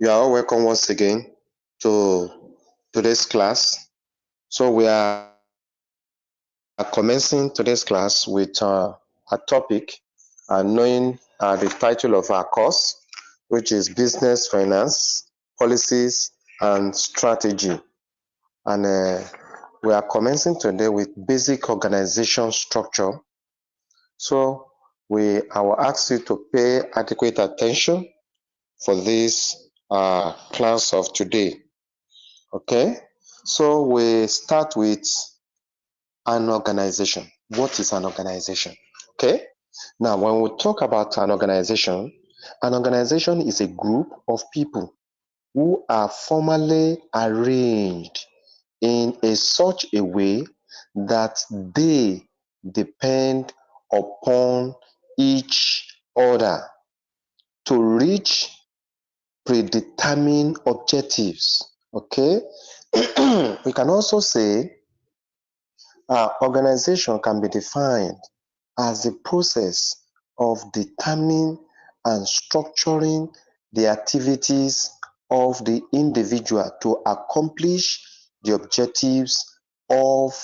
You are all welcome once again to today's class. So we are commencing today's class with a topic, knowing the title of our course, which is Business Finance, Policies and Strategy. And we are commencing today with basic organization structure. So I will ask you to pay adequate attention for this class of today. Okay, so we start with an organization. What is an organization? Okay, now when we talk about an organization is a group of people who are formally arranged in such a way that they depend upon each other to reach predetermined objectives. Okay, we can also say organization can be defined as the process of determining and structuring the activities of the individual to accomplish the objectives of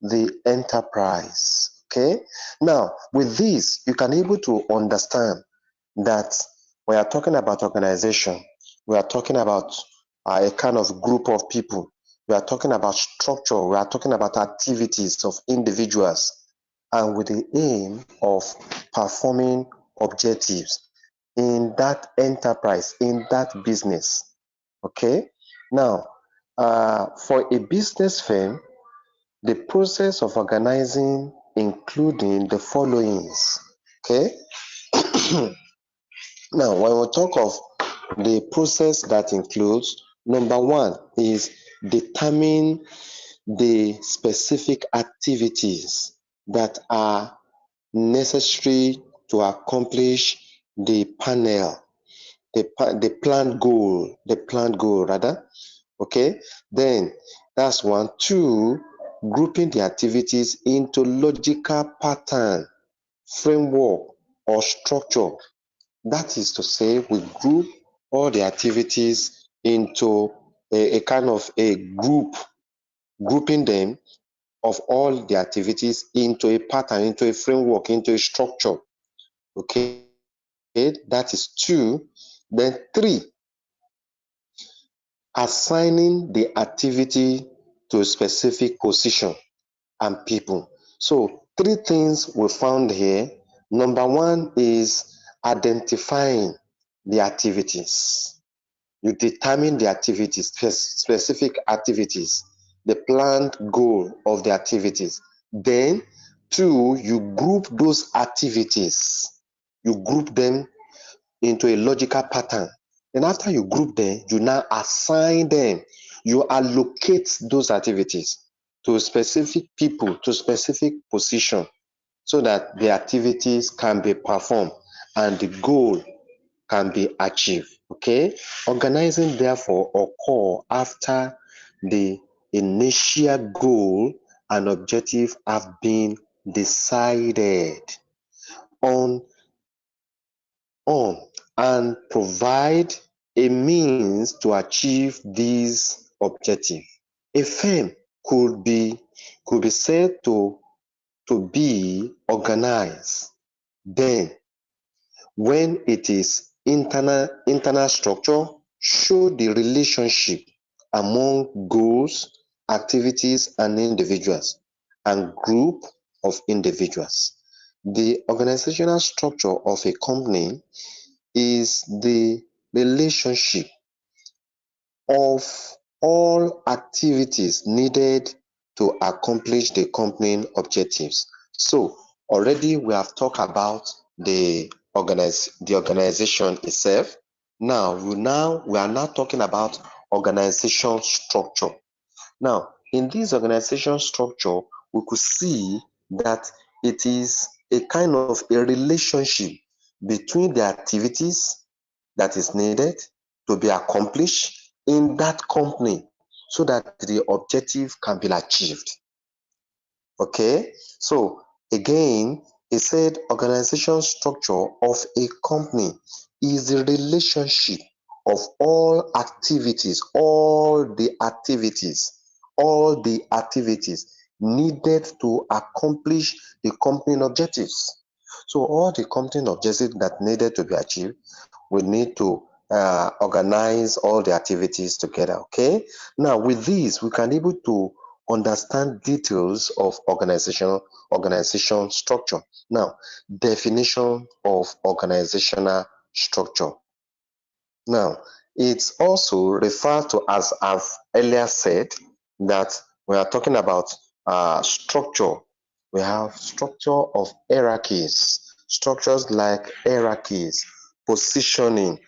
the enterprise. Okay, now with this, you can able to understand that we are talking about organization, we are talking about a kind of group of people, we are talking about structure, we are talking about activities of individuals, and with the aim of performing objectives in that enterprise, in that business. Okay, now for a business firm, the process of organizing including the followings. Okay, now when we talk of the process that includes, number one is determine the specific activities that are necessary to accomplish the planned goal rather. Okay, then that's one. Two, grouping the activities into logical pattern, framework, or structure. That is to say, we group all the activities into a kind of a group, grouping them of all the activities into a pattern, into a framework, into a structure. Okay, that is two. Then three, assigning the activity to a specific position and people. So three things we found here. Number one is identifying the activities. You determine the activities, specific activities, the planned goal of the activities. Then, two, you group those activities. You group them into a logical pattern. Then after you group them, you now assign them. You allocate those activities to specific people, to specific position, so that the activities can be performed and the goal can be achieved. Okay, organizing therefore occur after the initial goal and objective have been decided on and provide a means to achieve these objectives. A firm could be said to be organized then when it is internal structure show the relationship among goals, activities, and individuals and group of individuals. The organizational structure of a company is the relationship of all activities needed to accomplish the company objectives. So already we have talked about the organization itself. Now we are now talking about organization structure. Now in this organization structure, we could see that it is a kind of a relationship between the activities that is needed to be accomplished in that company so that the objective can be achieved. Okay, so again, he said organization structure of a company is the relationship of all the activities needed to accomplish the company objectives. So all the company objectives that needed to be achieved, we need to organize all the activities together. Okay. Now with this, we can able to understand details of organization structure. Now, definition of organizational structure. Now, it's also referred to as I've earlier said, that we are talking about structure. We have structure of hierarchies, structures like hierarchies, positioning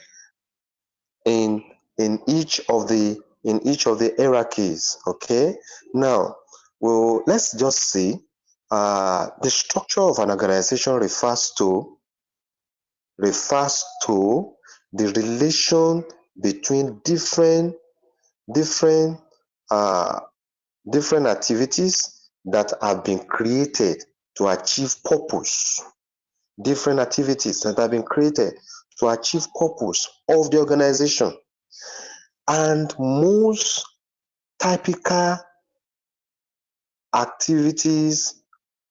in each of the hierarchies. Okay. Now, well, let's just see. The structure of an organization refers to the relation between different uh, different activities that have been created to achieve purpose. Different activities that have been created to achieve purpose of the organization. And most typical activities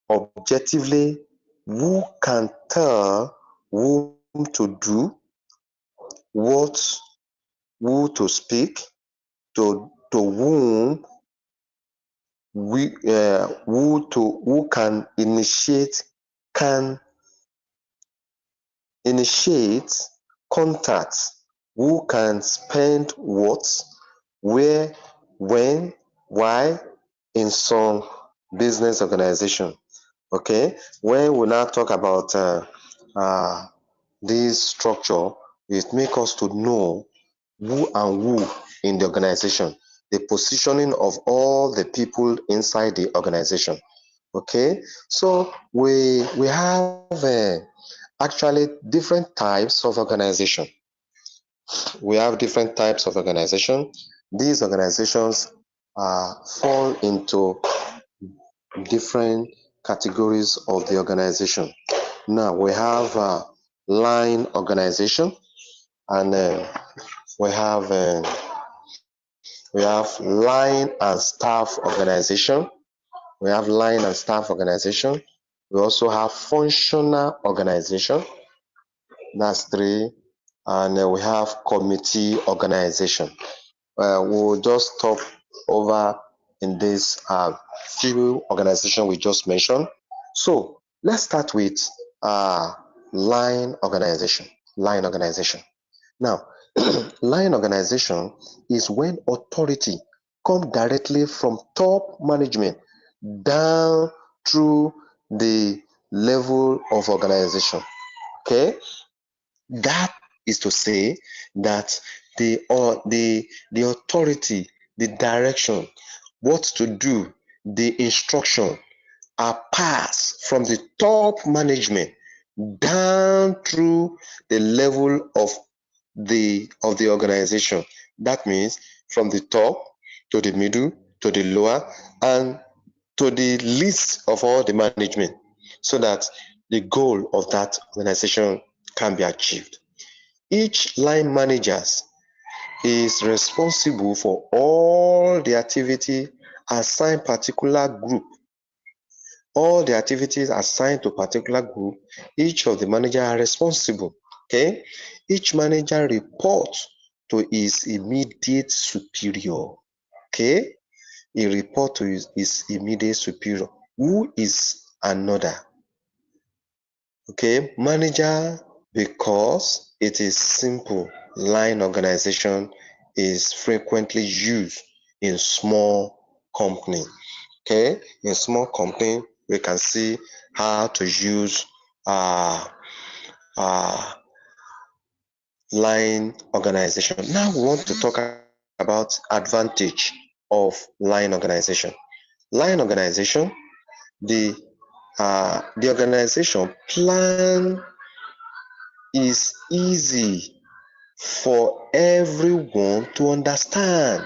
objectively, who can tell whom to do what, who to speak, to whom who can initiate contacts, who can spend what, where, when, why in some business organization. Okay, when we now talk about this structure, it makes us to know who and who in the organization, the positioning of all the people inside the organization. Okay, so we have actually different types of organization. We have different types of organization. These organizations fall into different categories of the organization. Now we have line organization, and we have line and staff organization. We have line and staff organization. We also have functional organization. That's three. And we have committee organization. We'll just stop over in this few organization we just mentioned. So let's start with line organization. Line organization. Now, line organization is when authority comes directly from top management down through the level of organization. Okay, that is to say that the authority, the direction, what to do, the instruction are passed from the top management down through the level of the organization. That means from the top to the middle to the lower and to the least of all the management, so that the goal of that organization can be achieved. Each line manager is responsible for all the activity assigned particular group. All the activities assigned to particular group, each of the manager are responsible. Okay, each manager reports to his immediate superior. Okay, he reports to his immediate superior, who is another. Okay, manager, because it is simple. Line organization is frequently used in small company. Okay, in small company, we can see how to use line organization. Now we want to talk about advantage of line organization. Line organization, the organization plan is easy for everyone to understand.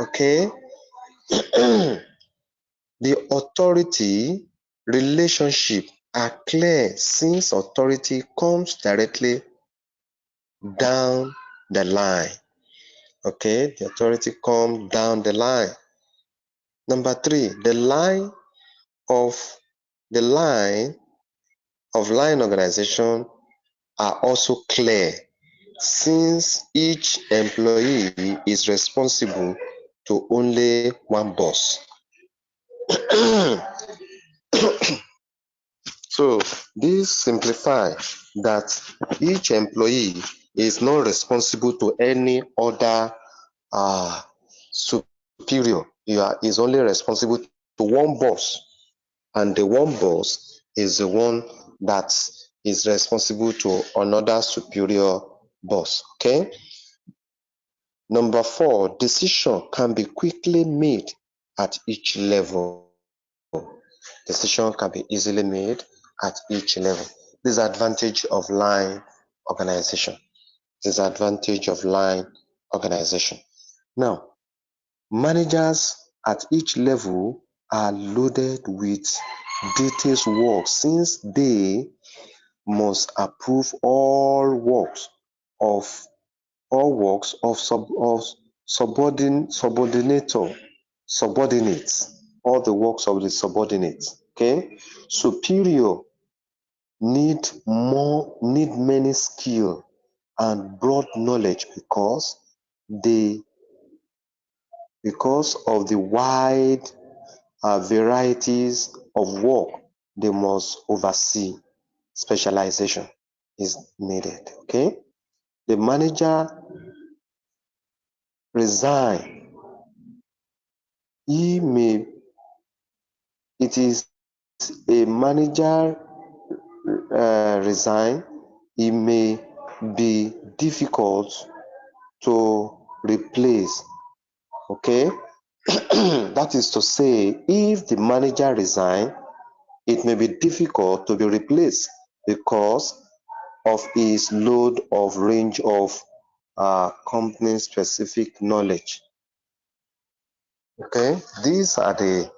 Okay, the authority relationship are clear since authority comes directly down the line. Okay, the authority comes down the line. Number 3, the line of line organization are also clear, since each employee is responsible to only one boss. So this simplifies that each employee is not responsible to any other superior. Is only responsible to one boss, and the one boss is the one that is responsible to another superior boss. Okay. Number 4, decision can be quickly made at each level. Decision can be easily made at each level. Disadvantage of line organization. Disadvantage of line organization. Now, managers at each level are loaded with detailed work, since they must approve all works of subordinates, all the works of the subordinates. Okay, superior need many skill and broad knowledge because of the wide varieties of work they must oversee. Specialization is needed. Okay, the manager resign. It is a manager resign. It may be difficult to replace. Okay, that is to say, if the manager resign, it may be difficult to be replaced because of his load of range of company specific knowledge. Okay, these are the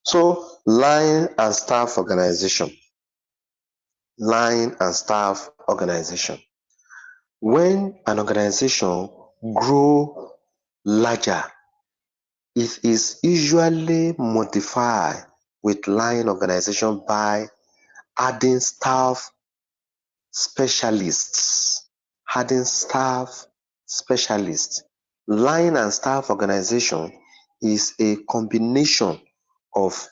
so line and staff organization. Line and staff organization. When an organization grow larger, it is usually modified with line organization by adding staff specialists. Adding staff specialists. Line and staff organization is a combination of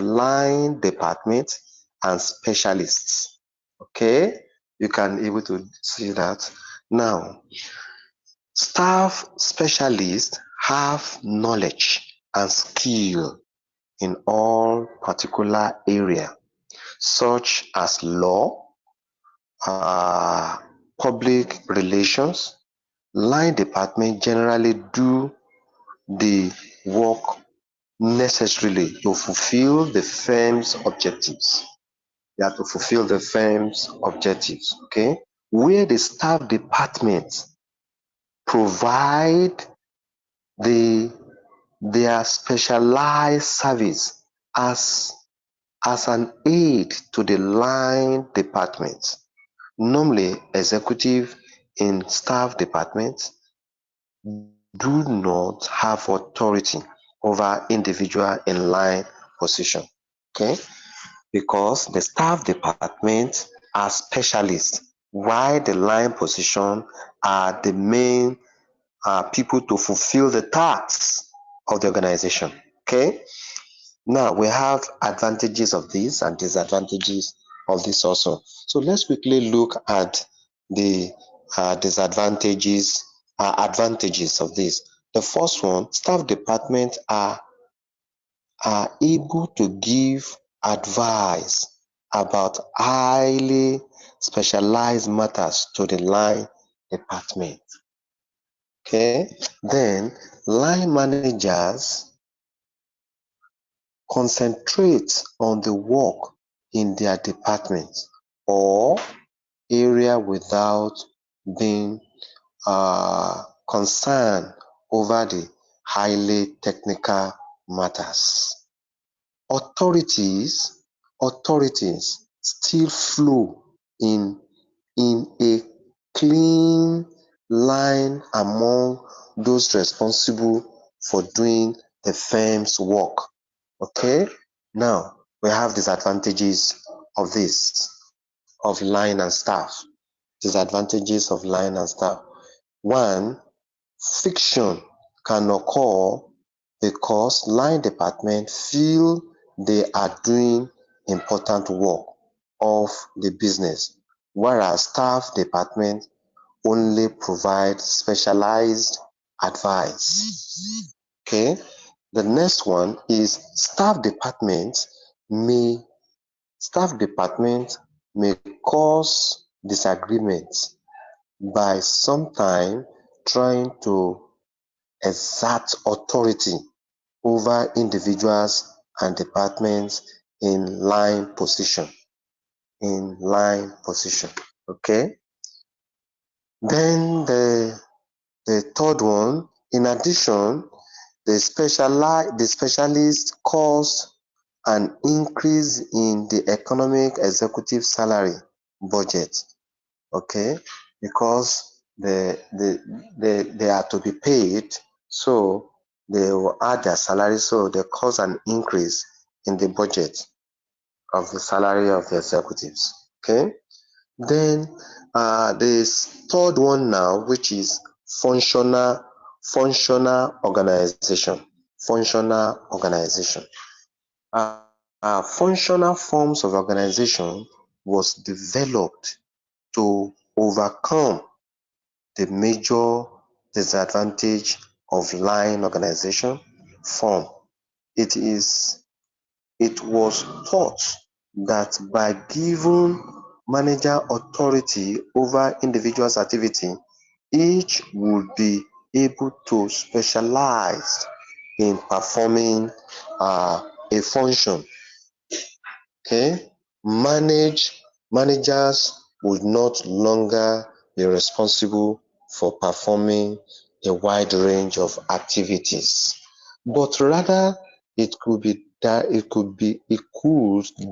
line department and specialists. Okay, you can able to see that. Now, staff specialists have knowledge and skill in all particular area, such as law, public relations. Line department generally do the work necessarily to fulfill the firm's objectives. They have to fulfill the firm's objectives. Okay, where the staff department provide their specialized service as an aid to the line department. Normally, executive in staff departments do not have authority over individual in line position. Okay, because the staff department are specialists, while the line position are the main people to fulfill the tasks of the organization. Okay, now we have advantages of this and disadvantages of this also. So let's quickly look at the advantages of this. The first one, staff departments are able to give advice about highly specialized matters to the line department. Okay, then line managers concentrate on the work in their department or area without being concerned over the highly technical matters. Authorities still flow in a clean line among those responsible for doing the firm's work. Okay, now we have disadvantages of this, of line and staff. Disadvantages of line and staff. One, friction can occur because line department feel they are doing important work of the business, whereas staff department only provide specialized advice. Okay, the next one is may staff department may cause disagreements by sometimes trying to exert authority over individuals and departments in line position. Okay, then the third one, in addition, the specialist cause an increase in the economic executive salary budget. Okay, because they are to be paid, so they will add their salary, so they cause an increase in the budget of the salary of the executives. Okay, then the third one now, which is functional organization. Functional organization. Functional forms of organization was developed to overcome the major disadvantage of line organization form. It was thought that by giving manager authority over individuals' activity, each would be able to specialize in performing a function. Okay, managers would not longer be responsible for performing a wide range of activities, but rather it could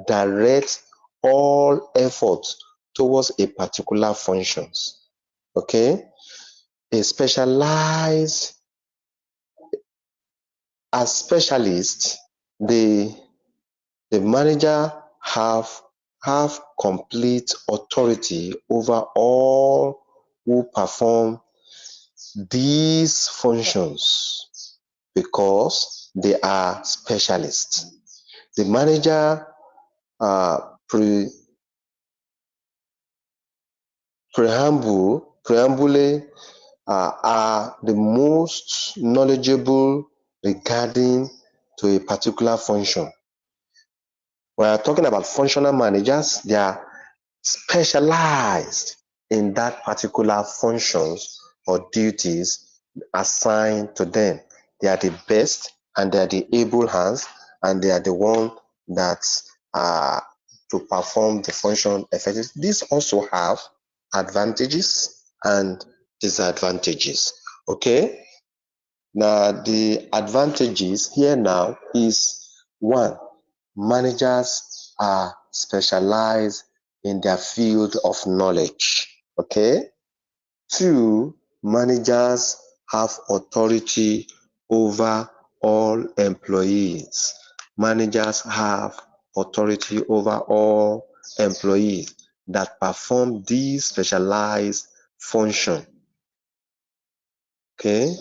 direct all efforts towards a particular functions. Okay, a specialized as specialists, the manager have complete authority over all who perform these functions because they are specialists. The manager preambule are the most knowledgeable regarding to a particular function. We are talking about functional managers. They are specialized in that particular functions or duties assigned to them. They are the best and they are the able hands, and they are the one that are to perform the function effectively. These also have advantages and disadvantages. Okay, now the advantages here now is one, managers are specialized in their field of knowledge. Okay. Two, managers have authority over all employees. Managers have authority over all employees that perform these specialized function. Okay.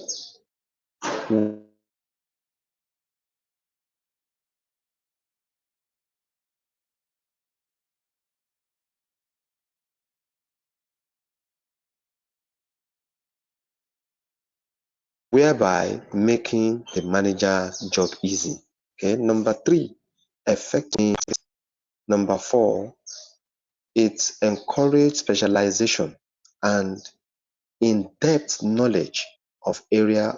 whereby making the manager's job easy. Okay. Number 3, effective. Number 4, it encourages specialization and in-depth knowledge of area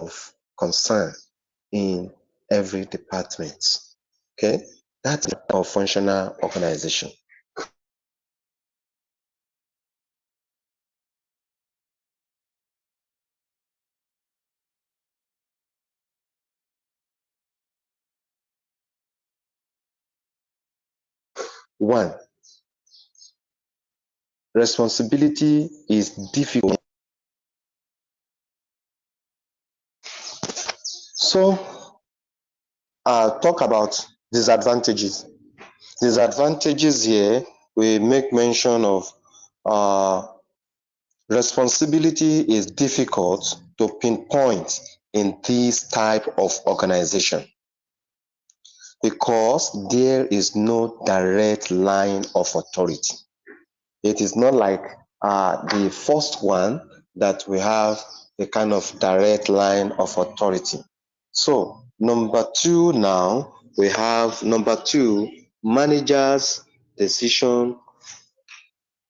of concern in every department. Okay, that's a functional organization. One, responsibility is difficult. So I'll talk about disadvantages. Disadvantages here, we make mention of responsibility is difficult to pinpoint in this type of organization because there is no direct line of authority. It is not like the first one that we have a kind of direct line of authority. So number 2 now, we have number 2, managers decision.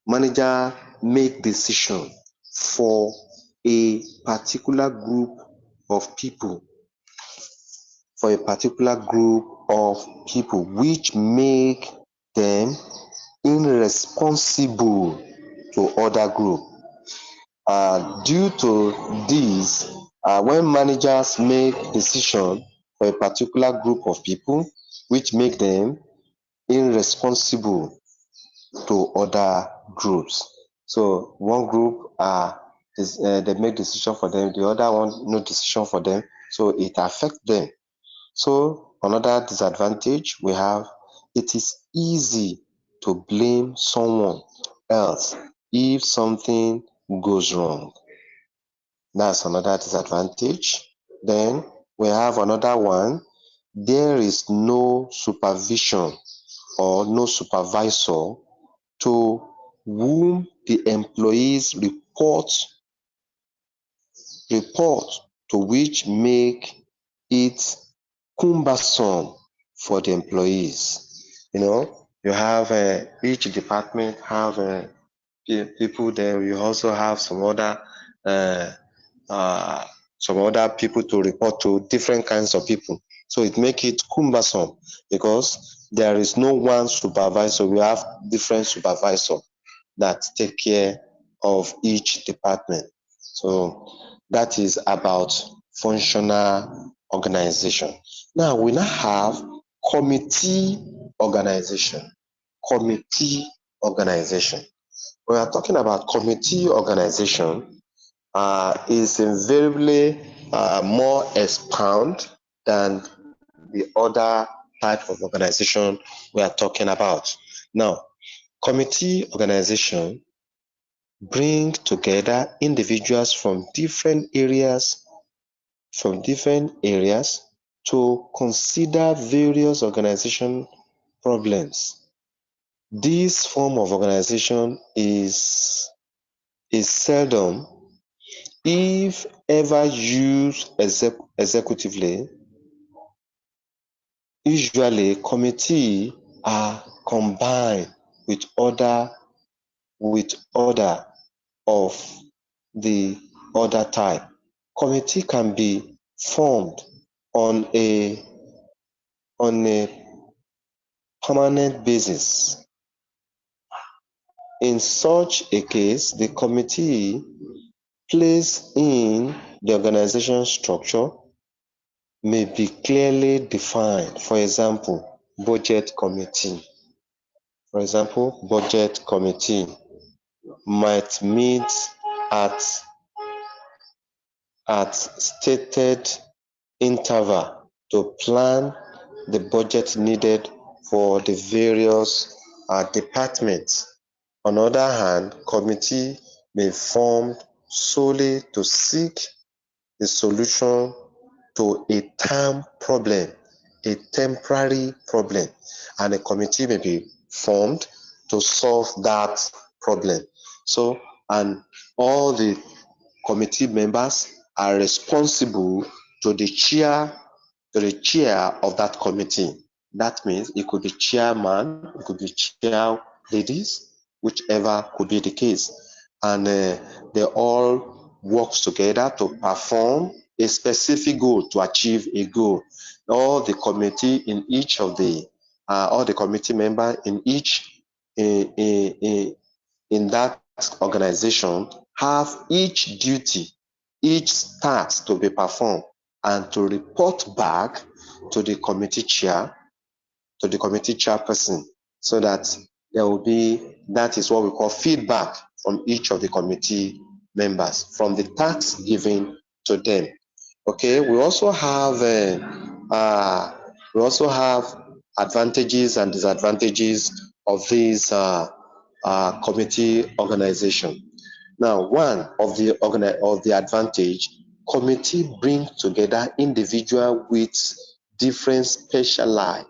Manager make decision for a particular group of people, which make them irresponsible to other group. Due to this, when managers make decision for a particular group of people, which make them irresponsible to other groups. So one group they make decision for them, the other one no decision for them, so it affects them. So another disadvantage we have, it is easy to blame someone else if something goes wrong. That's another disadvantage. Then we have another one, there is no supervision or no supervisor to whom the employees report, to which make it cumbersome for the employees. You have each department have people there. You also have some other people to report to, different kinds of people. So it make it cumbersome because there is no one supervisor. We have different supervisors that take care of each department. So that is about functional organization. Now we now have committee organization. Committee organization. We are talking about committee organization is invariably more expound than the other type of organization we are talking about. Now, committee organization bring together individuals from different areas to consider various organization problems. This form of organization is seldom, if ever, used executively. Usually, committees are combined with other of the other type. Committee can be formed on a permanent basis. In such a case, the committee placed in the organization structure may be clearly defined. For example, budget committee. Might meet at stated interval to plan the budget needed for the various departments. On the other hand, committee may form solely to seek a solution to a term problem a temporary problem, and a committee may be formed to solve that problem. So, and all the committee members are responsible to the chair of that committee. That means it could be chairman, it could be chair ladies, whichever could be the case. And they all work together to perform a specific goal, to achieve a goal. All the committee in each of the all the committee member in each in that organization have each duty, each task to be performed, and to report back to the committee chair, to the committee chairperson, so that there will be, that is what we call feedback from each of the committee members from the tasks given to them. Okay, we also have advantages and disadvantages of these committee organization. Now, one of the advantage, committee bring together individual with different specialized,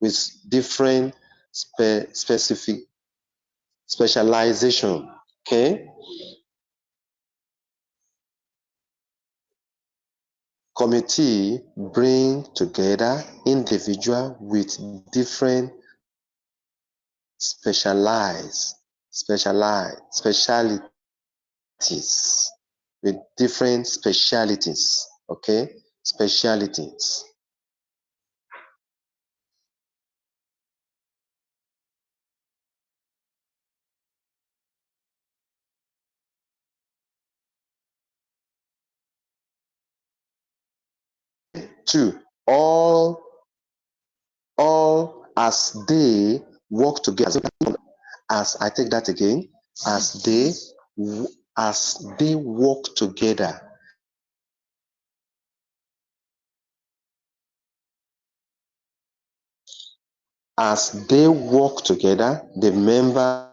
with different specific specialization. Okay, committee bring together individual with different specialities, with different specialities. Okay, specialities. Two, all as they work together. As I take that again, as they as they work together, as they work together, the member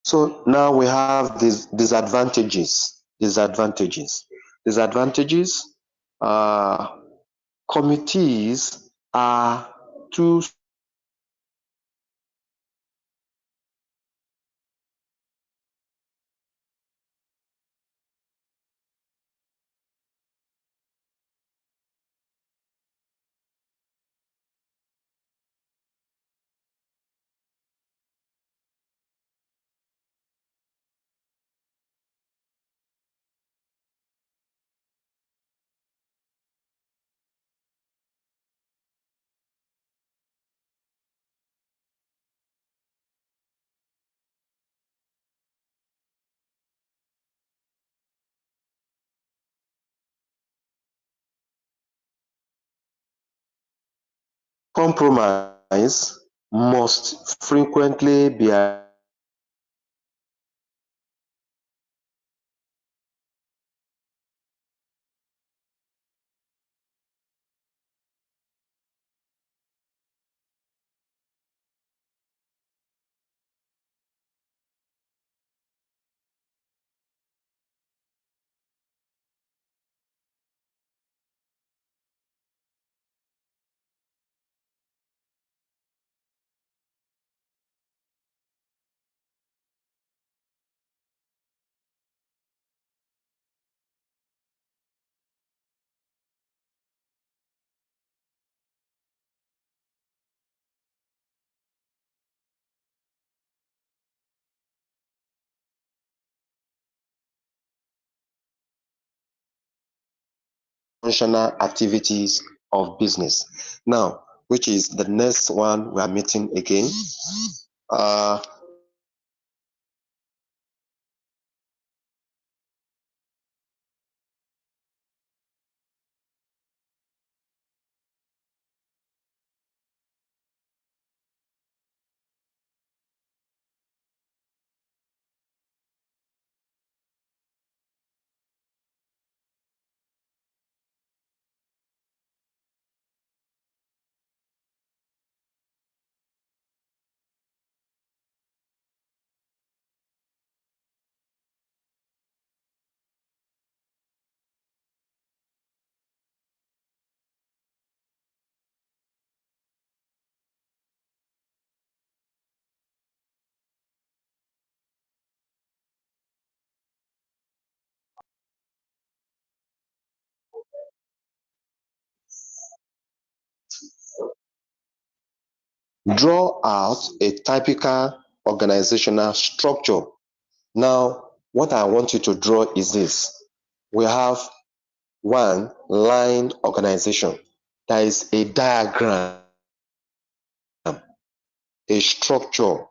So now we have these disadvantages. Disadvantages. Uh, committees are too compromise must frequently be functional activities of business. Now, which is the next one we are meeting again. Uh, Draw out a typical organizational structure. Now, what I want you to draw is this. We have one line organization. There is a diagram, a structure.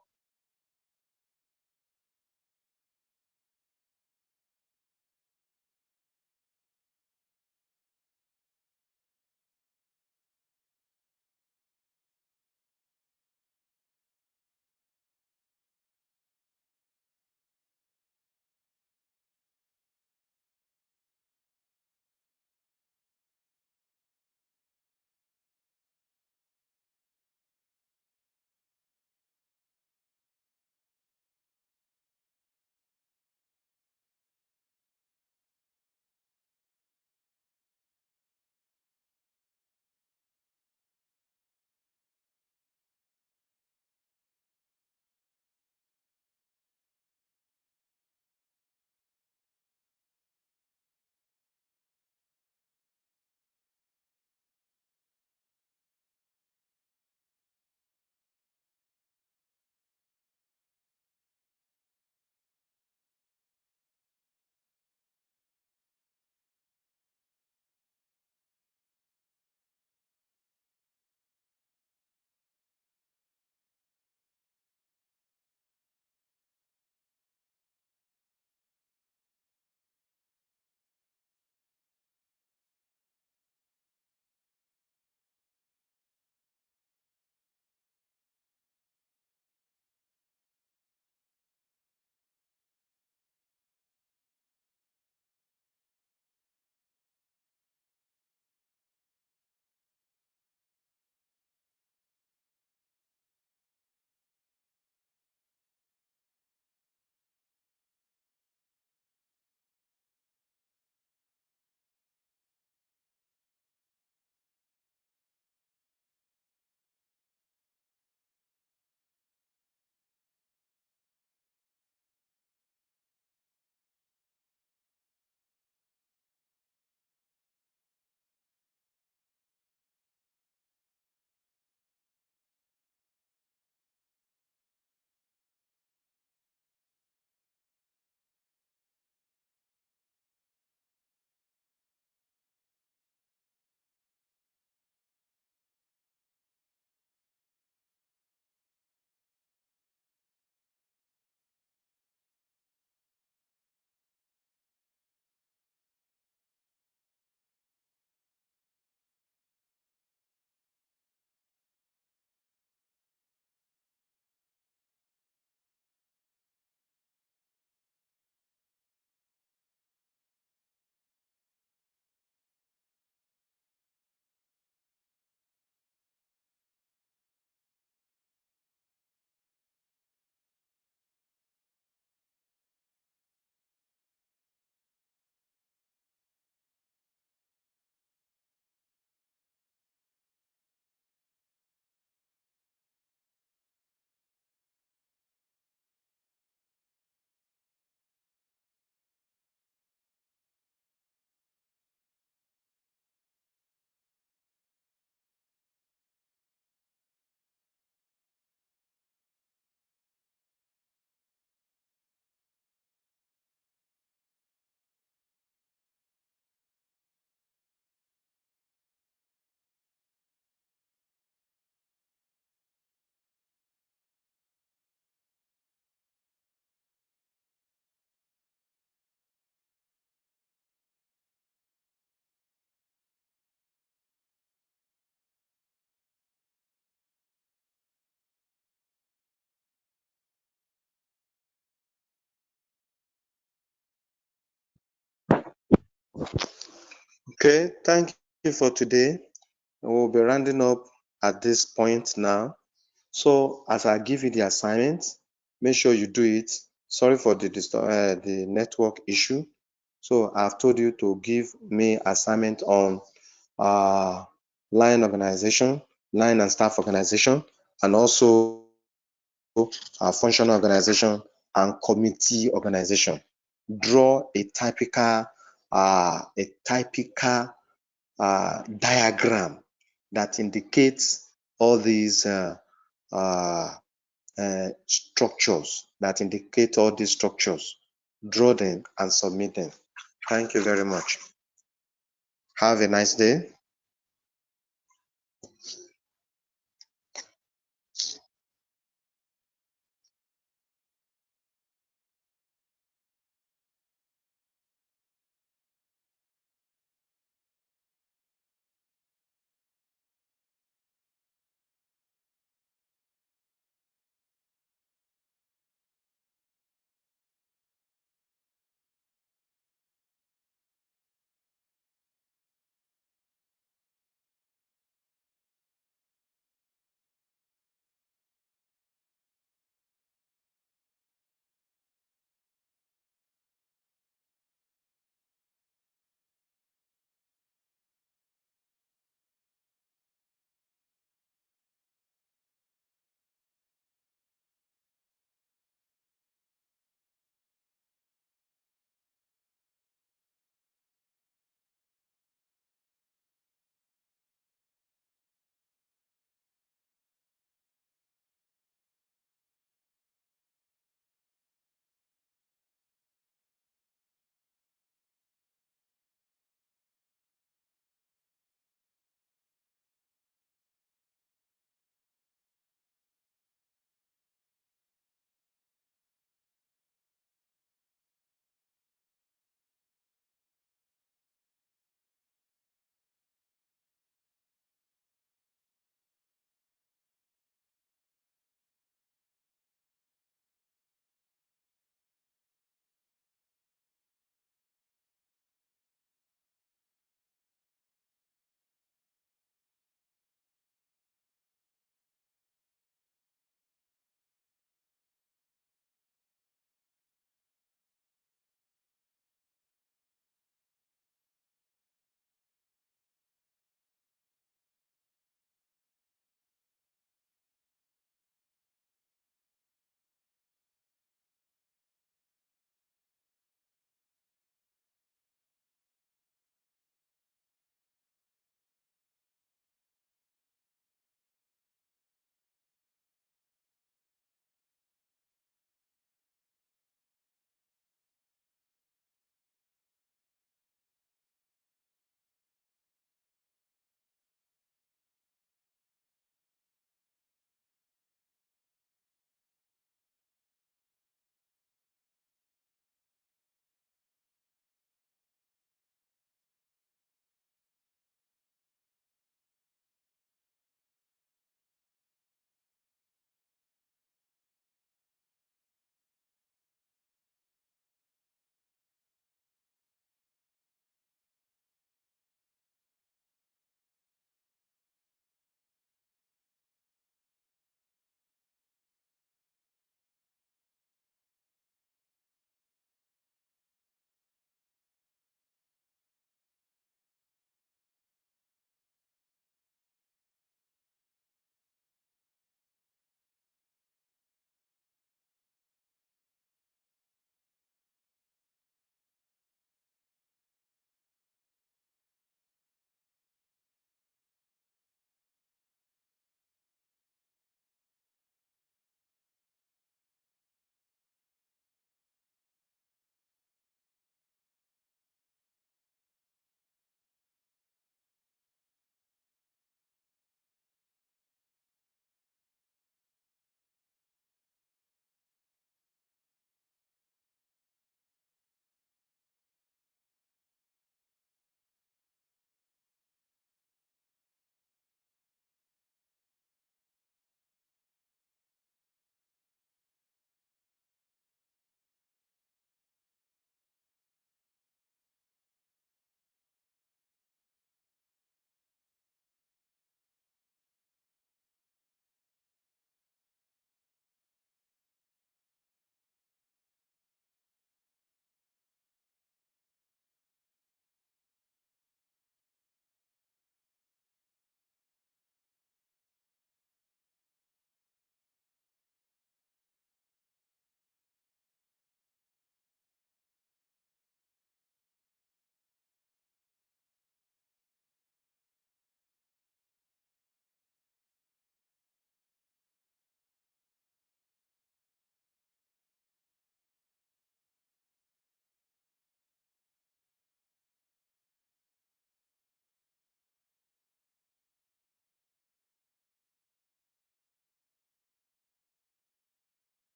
Okay, thank you for today. We'll be rounding up at this point now. So as I give you the assignment, make sure you do it. Sorry for the network issue. So I've told you to give me assignment on line organization, line and staff organization, and also functional organization and committee organization. Draw a typical diagram that indicates all these structures, Draw them and submit them. Thank you very much. Have a nice day.